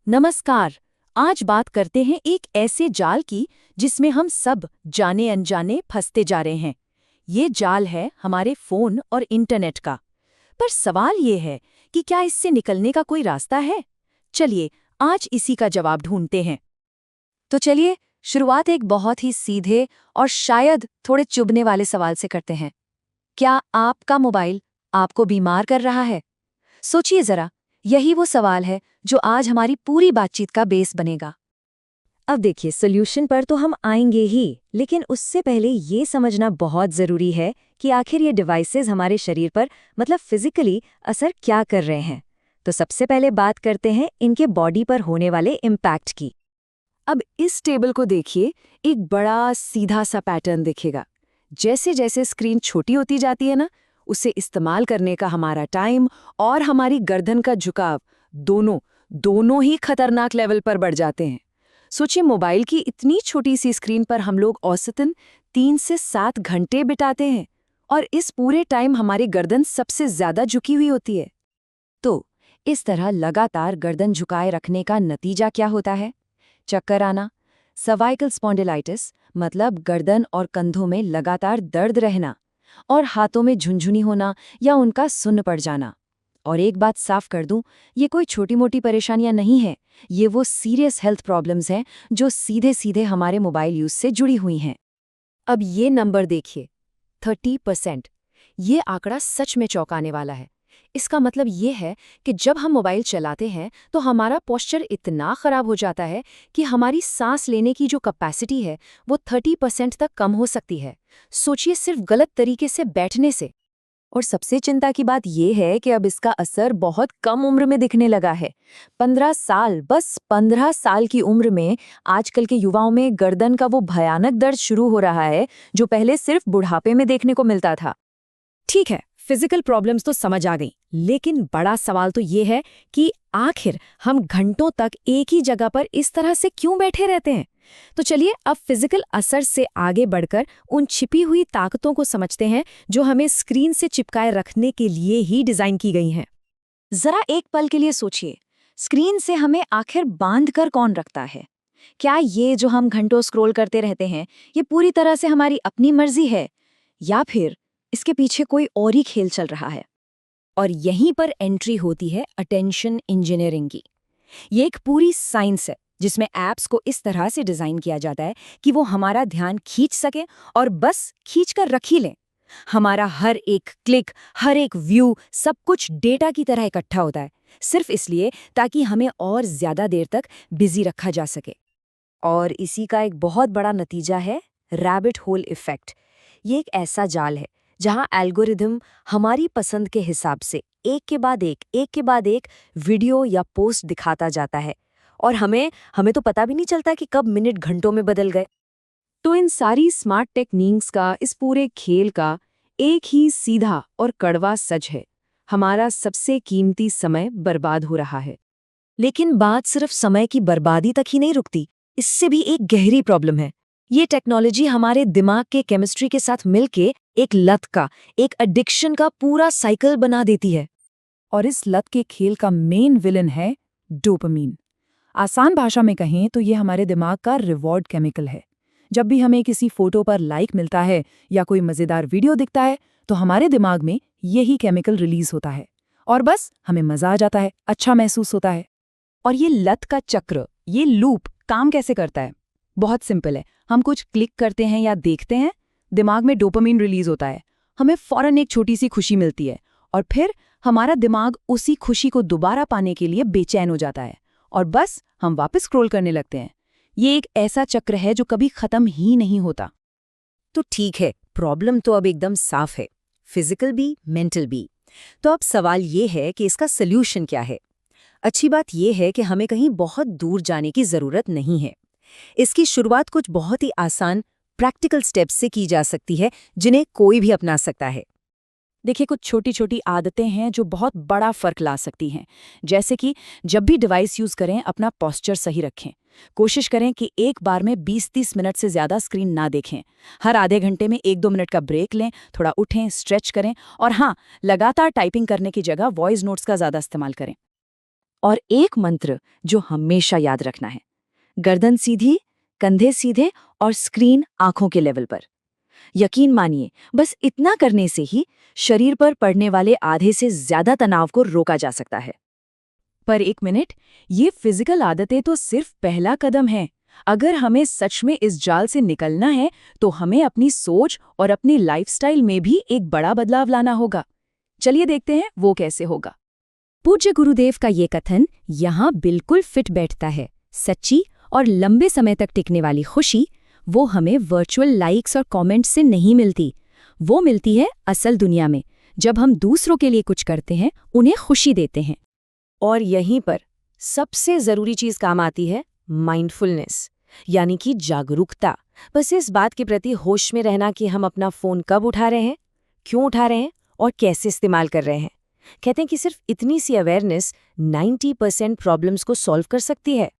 नमस्कार। आज बात करते हैं एक ऐसे जाल की जिसमें हम सब जाने अनजाने फंसते जा रहे हैं। ये जाल है हमारे फोन और इंटरनेट का। पर सवाल ये है कि क्या इससे निकलने का कोई रास्ता है? चलिए आज इसी का जवाब ढूंढते हैं। तो चलिए शुरुआत एक बहुत ही सीधे और शायद थोड़े चुभने वाले सवाल से करते हैं। क्या आपका मोबाइल आपको बीमार कर रहा है? सोचिए जरा, यही वो सवाल है जो आज हमारी पूरी बातचीत का बेस बनेगा। अब देखिए, सॉल्यूशन पर तो हम आएंगे ही, लेकिन उससे पहले ये समझना बहुत जरूरी है कि आखिर ये डिवाइसेस हमारे शरीर पर मतलब फिजिकली असर क्या कर रहे हैं। तो सबसे पहले बात करते हैं इनके बॉडी पर होने वाले इम्पैक्ट की। अब इस टेबल को देखिए, एक बड़ा सीधा सा पैटर्न दिखेगा। जैसे जैसे स्क्रीन छोटी होती जाती है ना, उसे इस्तेमाल करने का हमारा टाइम और हमारी गर्दन का झुकाव दोनों दोनों ही खतरनाक लेवल पर बढ़ जाते हैं। सोचिए, मोबाइल की इतनी छोटी सी स्क्रीन पर हम लोग औसतन 3 से 7 घंटे बिताते हैं और इस पूरे टाइम हमारी गर्दन सबसे ज्यादा झुकी हुई होती है। तो इस तरह लगातार गर्दन झुकाए रखने का नतीजा क्या होता है? चक्कर आना, सर्वाइकल स्पॉन्डिलाइटिस मतलब गर्दन और कंधों में लगातार दर्द रहना, और हाथों में झुनझुनी होना या उनका सुन्न पड़ जाना। और एक बात साफ कर दूं, ये कोई छोटी मोटी परेशानियां नहीं है। ये वो सीरियस हेल्थ प्रॉब्लम्स हैं जो सीधे सीधे हमारे मोबाइल यूज से जुड़ी हुई हैं। अब ये नंबर देखिए, 30%। ये आंकड़ा सच में चौंकाने वाला है। इसका मतलब ये है कि जब हम मोबाइल चलाते हैं तो हमारा पोस्चर इतना खराब हो जाता है कि हमारी सांस लेने की जो कैपेसिटी है वो 30% तक कम हो सकती है। सोचिए, सिर्फ गलत तरीके से बैठने से। और सबसे चिंता की बात यह है कि अब इसका असर बहुत कम उम्र में दिखने लगा है। 15 साल, बस 15 साल की उम्र में आजकल के युवाओं में गर्दन का वो भयानक दर्द शुरू हो रहा है जो पहले सिर्फ बुढ़ापे में देखने को मिलता था। ठीक है, फिजिकल प्रॉब्लम्स तो समझ आ गई, लेकिन बड़ा सवाल तो ये है कि आखिर हम घंटों तक एक ही जगह पर इस तरह से क्यों बैठे रहते हैं। तो चलिए अब फिजिकल असर से आगे बढ़कर उन छिपी हुई ताकतों को समझते हैं जो हमें स्क्रीन से चिपकाए रखने के लिए ही डिजाइन की गई हैं। जरा एक पल के लिए सोचिए, स्क्रीन से हमें आखिर बांध कर कौन रखता है? क्या ये जो हम घंटों स्क्रॉल करते रहते हैं, ये पूरी तरह से हमारी अपनी मर्जी है, या फिर इसके पीछे कोई और ही खेल चल रहा है? और यहीं पर एंट्री होती है अटेंशन इंजीनियरिंग की। ये एक पूरी साइंस है जिसमें ऐप्स को इस तरह से डिजाइन किया जाता है कि वो हमारा ध्यान खींच सके और बस खींच कर रख ही लें। हमारा हर एक क्लिक, हर एक व्यू, सब कुछ डेटा की तरह इकट्ठा होता है, सिर्फ इसलिए ताकि हमें और ज्यादा देर तक बिजी रखा जा सके। और इसी का एक बहुत बड़ा नतीजा है रैबिट होल इफेक्ट। ये एक ऐसा जाल है जहां एल्गोरिदम हमारी पसंद के हिसाब से एक के बाद एक वीडियो या पोस्ट दिखाता जाता है, और हमें हमें तो पता भी नहीं चलता कि कब मिनट घंटों में बदल गए। तो इन सारी स्मार्ट टेक्निक्स का, इस पूरे खेल का एक ही सीधा और कड़वा सच है: हमारा सबसे कीमती समय बर्बाद हो रहा है। लेकिन बात सिर्फ समय की बर्बादी तक ही नहीं रुकती, इससे भी एक गहरी प्रॉब्लम है। ये टेक्नोलॉजी हमारे दिमाग के केमिस्ट्री के साथ मिलके एक लत का, एक एडिक्शन का पूरा साइकिल बना देती है। और इस लत के खेल का मेन विलन है डोपामीन। आसान भाषा में कहें तो ये हमारे दिमाग का रिवॉर्ड केमिकल है। जब भी हमें किसी फोटो पर लाइक मिलता है या कोई मजेदार वीडियो दिखता है तो हमारे दिमाग में यही केमिकल रिलीज होता है और बस हमें मजा आ जाता है, अच्छा महसूस होता है। और ये लत का चक्र, ये लूप काम कैसे करता है? बहुत सिंपल है। हम कुछ क्लिक करते हैं या देखते हैं, दिमाग में डोपामीन रिलीज होता है, हमें फौरन एक छोटी सी खुशी मिलती है और फिर हमारा दिमाग उसी खुशी को दोबारा पाने के लिए बेचैन हो जाता है और बस हम वापस स्क्रॉल करने लगते हैं। ये एक ऐसा चक्र है जो कभी खत्म ही नहीं होता। तो ठीक है, प्रॉब्लम तो अब एकदम साफ है, फिजिकल भी, मेंटल भी। तो अब सवाल ये है कि इसका सल्यूशन क्या है? अच्छी बात यह है कि हमें कहीं बहुत दूर जाने की जरूरत नहीं है। इसकी शुरुआत कुछ बहुत ही आसान प्रैक्टिकल स्टेप्स से की जा सकती है जिन्हें कोई भी अपना सकता है। देखिए, कुछ छोटी छोटी आदतें हैं जो बहुत बड़ा फर्क ला सकती हैं। जैसे कि जब भी डिवाइस यूज करें अपना पोस्चर सही रखें। कोशिश करें कि एक बार में 20-30 मिनट से ज्यादा स्क्रीन ना देखें। हर आधे घंटे में 1-2 मिनट का ब्रेक लें, थोड़ा उठें, स्ट्रेच करें और हाँ, लगातार टाइपिंग करने की जगह वॉइस नोट्स का ज्यादा इस्तेमाल करें। और एक मंत्र जो हमेशा याद रखना है, गर्दन सीधी, कंधे सीधे और स्क्रीन आंखों के लेवल पर। यकीन मानिए, बस इतना करने से ही शरीर पर पड़ने वाले आधे से ज्यादा तनाव को रोका जा सकता है। पर एक मिनट, ये फिजिकल आदतें तो सिर्फ पहला कदम है। अगर हमें सच में इस जाल से निकलना है तो हमें अपनी सोच और अपनी लाइफस्टाइल में भी एक बड़ा बदलाव लाना होगा। चलिए देखते हैं वो कैसे होगा। पूज्य गुरुदेव का ये कथन यहाँ बिल्कुल फिट बैठता है। सच्ची और लंबे समय तक टिकने वाली खुशी वो हमें वर्चुअल लाइक्स और कमेंट्स से नहीं मिलती, वो मिलती है असल दुनिया में, जब हम दूसरों के लिए कुछ करते हैं, उन्हें खुशी देते हैं। और यहीं पर सबसे जरूरी चीज काम आती है, माइंडफुलनेस, यानी कि जागरूकता। बस इस बात के प्रति होश में रहना कि हम अपना फोन कब उठा रहे हैं, क्यों उठा रहे हैं और कैसे इस्तेमाल कर रहे हैं। कहते हैं कि सिर्फ इतनी सी अवेयरनेस 90% प्रॉब्लम्स को सॉल्व कर सकती है।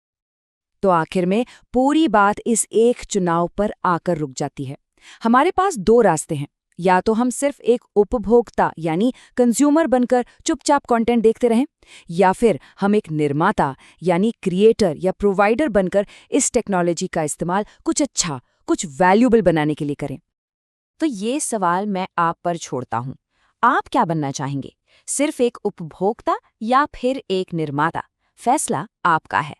तो आखिर में पूरी बात इस एक चुनाव पर आकर रुक जाती है। हमारे पास दो रास्ते हैं, या तो हम सिर्फ एक उपभोक्ता यानी कंज्यूमर बनकर चुपचाप कंटेंट देखते रहें, या फिर हम एक निर्माता यानी क्रिएटर या प्रोवाइडर बनकर इस टेक्नोलॉजी का इस्तेमाल कुछ अच्छा, कुछ वैल्यूएबल बनाने के लिए करें। तो ये सवाल मैं आप पर छोड़ता हूँ। आप क्या बनना चाहेंगे? सिर्फ एक उपभोक्ता या फिर एक निर्माता? फैसला आपका है।